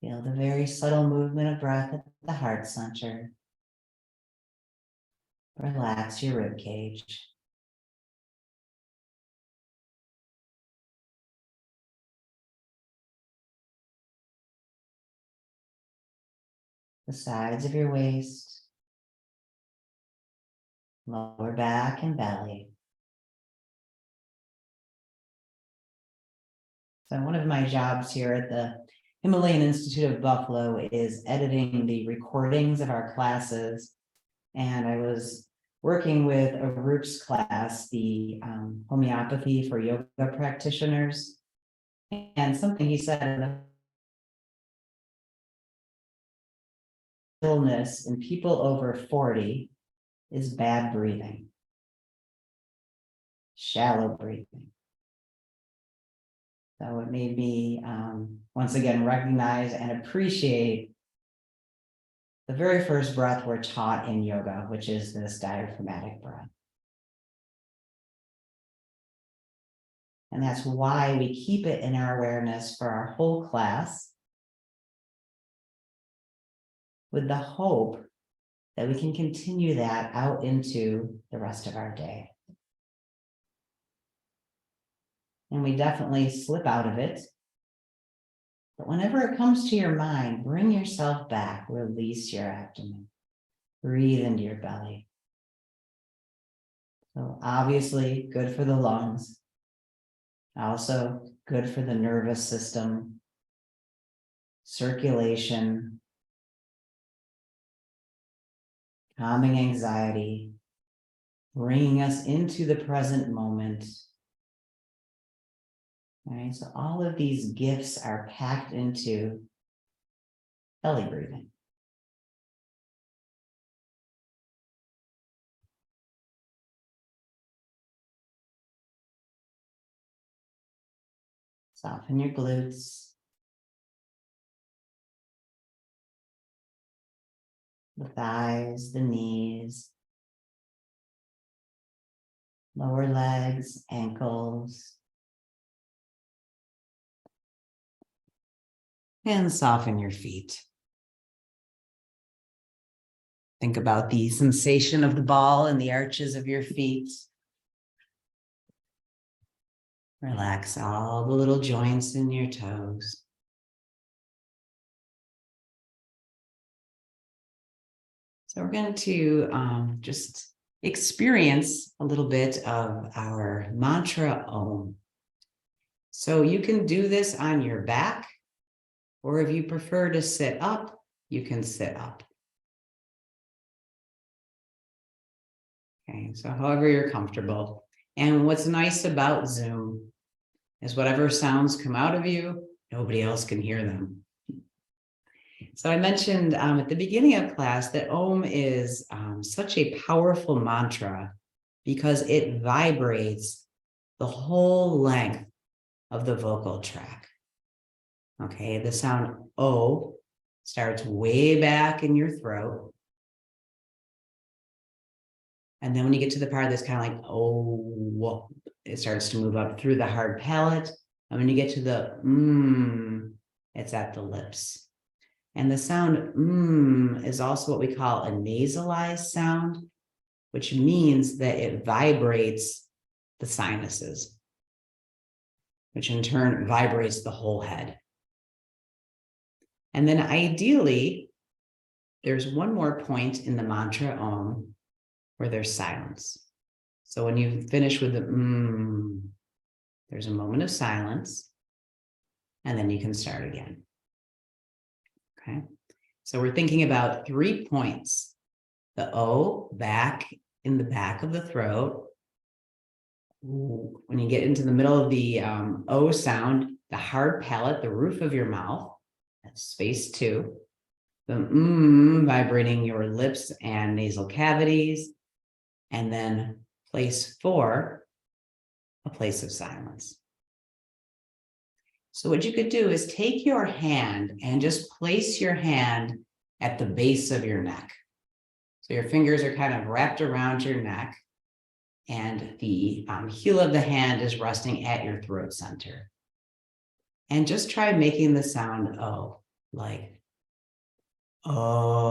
Feel the very subtle movement of breath at the heart center. Relax your rib cage. The sides of your waist, lower back and belly. So one of my jobs here at the Himalayan Institute of Buffalo is editing the recordings of our classes. And I was working with a Roop's class, the homeopathy for yoga practitioners. And something he said in the illness in people over 40 is bad breathing, shallow breathing. So it made me once again recognize and appreciate the very first breath we're taught in yoga, which is this diaphragmatic breath. And that's why we keep it in our awareness for our whole class, with the hope that we can continue that out into the rest of our day. And we definitely slip out of it. But whenever it comes to your mind, bring yourself back, release your abdomen, breathe into your belly. So obviously good for the lungs, also good for the nervous system, circulation, calming anxiety, bringing us into the present moment. All right, so all of these gifts are packed into belly breathing. Soften your glutes, the thighs, the knees, lower legs, ankles. And soften your feet. Think about the sensation of the ball in the arches of your feet. Relax all the little joints in your toes. So we're going to just experience a little bit of our mantra Om. So you can do this on your back, or if you prefer to sit up, you can sit up. Okay, so however you're comfortable. And what's nice about Zoom is whatever sounds come out of you, nobody else can hear them. So I mentioned at the beginning of class that Om is such a powerful mantra because it vibrates the whole length of the vocal tract. Okay, the sound O starts way back in your throat. And then when you get to the part that's kind of like, oh, it starts to move up through the hard palate. And when you get to the it's at the lips. And the sound is also what we call a nasalized sound, which means that it vibrates the sinuses, which in turn vibrates the whole head. And then ideally, there's one more point in the mantra Om where there's silence. So when you finish with the there's a moment of silence, and then you can start again. Okay. So we're thinking about 3 points. The O back in the back of the throat. When you get into the middle of the O sound, the hard palate, the roof of your mouth, that's space 2. The vibrating your lips and nasal cavities. And then place 4, a place of silence. So what you could do is take your hand and just place your hand at the base of your neck. So your fingers are kind of wrapped around your neck and the heel of the hand is resting at your throat center. And just try making the sound O, like oh.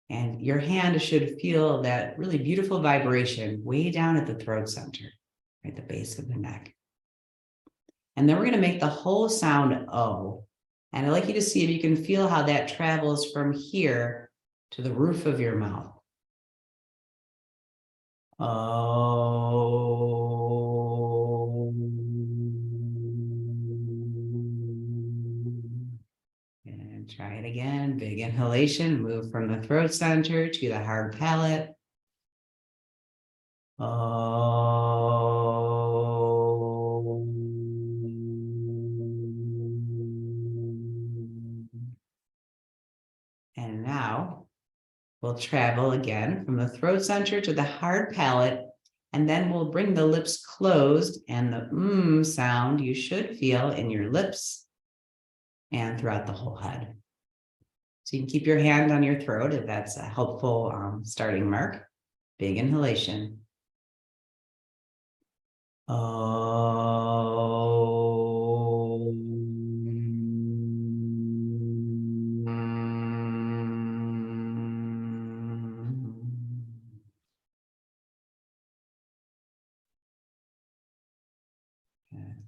And your hand should feel that really beautiful vibration way down at the throat center, at the base of the neck. And then we're going to make the whole sound O. And I'd like you to see if you can feel how that travels from here to the roof of your mouth. Oh. And try it again. Big inhalation. Move from the throat center to the hard palate. Oh. And now we'll travel again from the throat center to the hard palate, and then we'll bring the lips closed, and the sound you should feel in your lips and throughout the whole head. So you can keep your hand on your throat if that's a helpful starting mark. Big inhalation. Oh.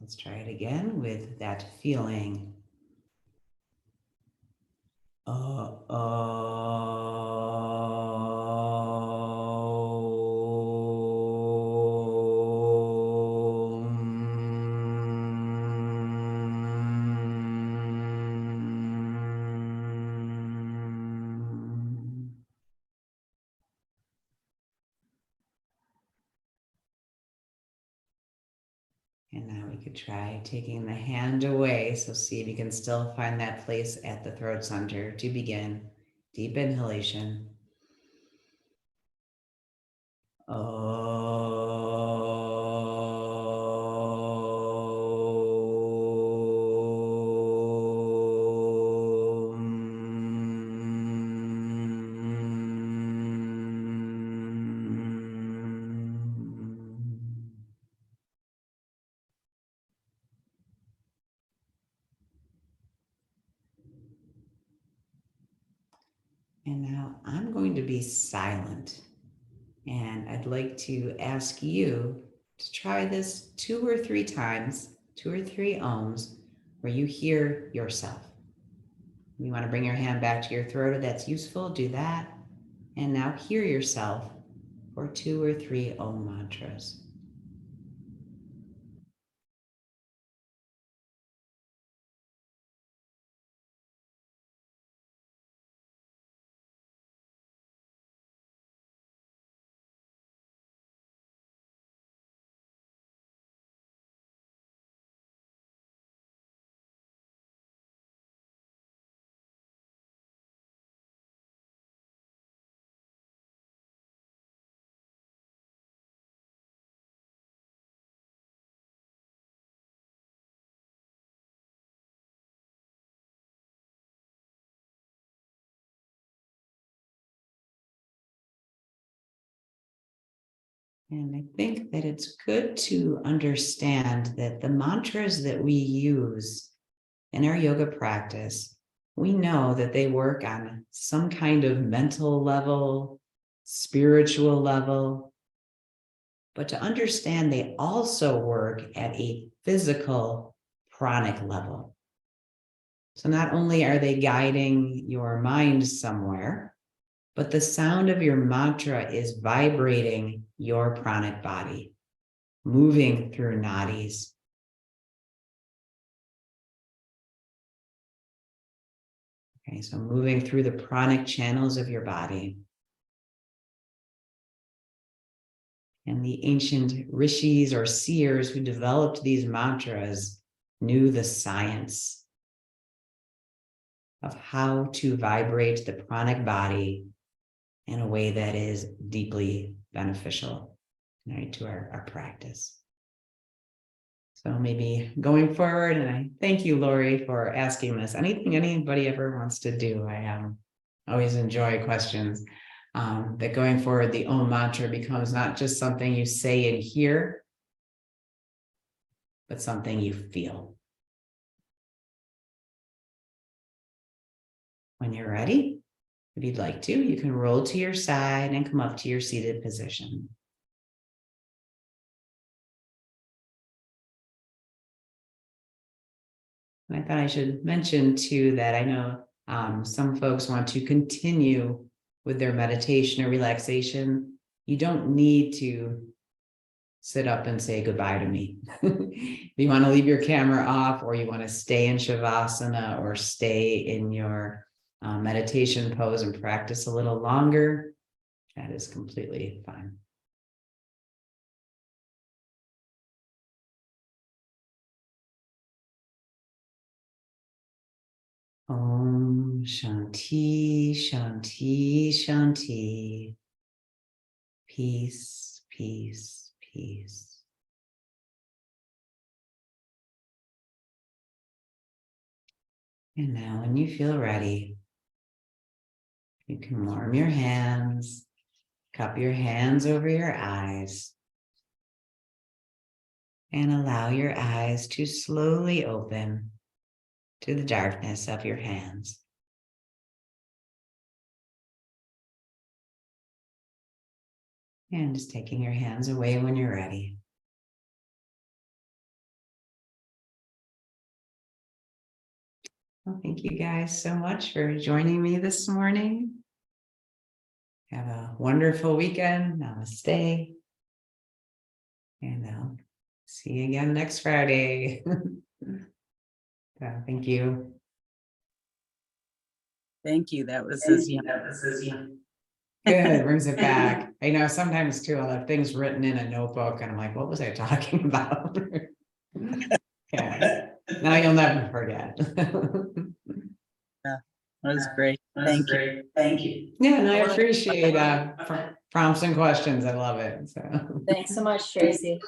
Let's try it again with that feeling. And now we could try taking the hand away. So see if you can still find that place at the throat center to begin. Deep inhalation. And now I'm going to be silent. And I'd like to ask you to try this 2 or 3 times, 2 or 3 ohms, where you hear yourself. You want to bring your hand back to your throat if that's useful, do that. And now hear yourself for 2 or 3 Om mantras. And I think that it's good to understand that the mantras that we use in our yoga practice, we know that they work on some kind of mental level, spiritual level, but to understand they also work at a physical, pranic level. So not only are they guiding your mind somewhere, but the sound of your mantra is vibrating your pranic body, moving through nadis. Okay, so moving through the pranic channels of your body. And the ancient rishis or seers who developed these mantras knew the science of how to vibrate the pranic body in a way that is deeply beneficial, right, to our practice. So maybe going forward, and I thank you, Lori, for asking this. Anything anybody ever wants to do, I always enjoy questions. That going forward, the Om mantra becomes not just something you say and hear, but something you feel. When you're ready, if you'd like to, you can roll to your side and come up to your seated position. And I thought I should mention too that I know some folks want to continue with their meditation or relaxation. You don't need to sit up and say goodbye to me. If you want to leave your camera off, or you want to stay in Shavasana or stay in your meditation pose and practice a little longer, that is completely fine. Om Shanti, Shanti, Shanti. Peace, peace, peace. And now when you feel ready, you can warm your hands, cup your hands over your eyes, and allow your eyes to slowly open to the darkness of your hands. And just taking your hands away when you're ready. Well, thank you guys so much for joining me this morning. Have a wonderful weekend. Namaste. And I'll see you again next Friday. Thank you. Thank you. That was as young. Good, brings it back. I know sometimes too, I'll have things written in a notebook and I'm like, what was I talking about? Yeah, now you'll never forget. That was great. Thank you. Thank you. Yeah, and I appreciate prompts and questions. I love it. So Thanks so much, Tracy.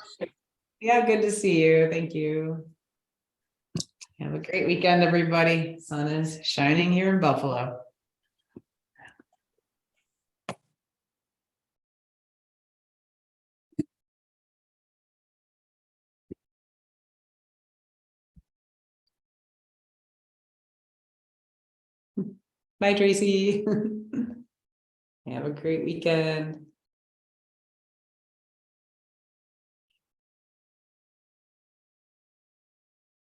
yeah, good to see you. Thank you. Have a great weekend, everybody. Sun is shining here in Buffalo. Bye, Tracy. Have a great weekend.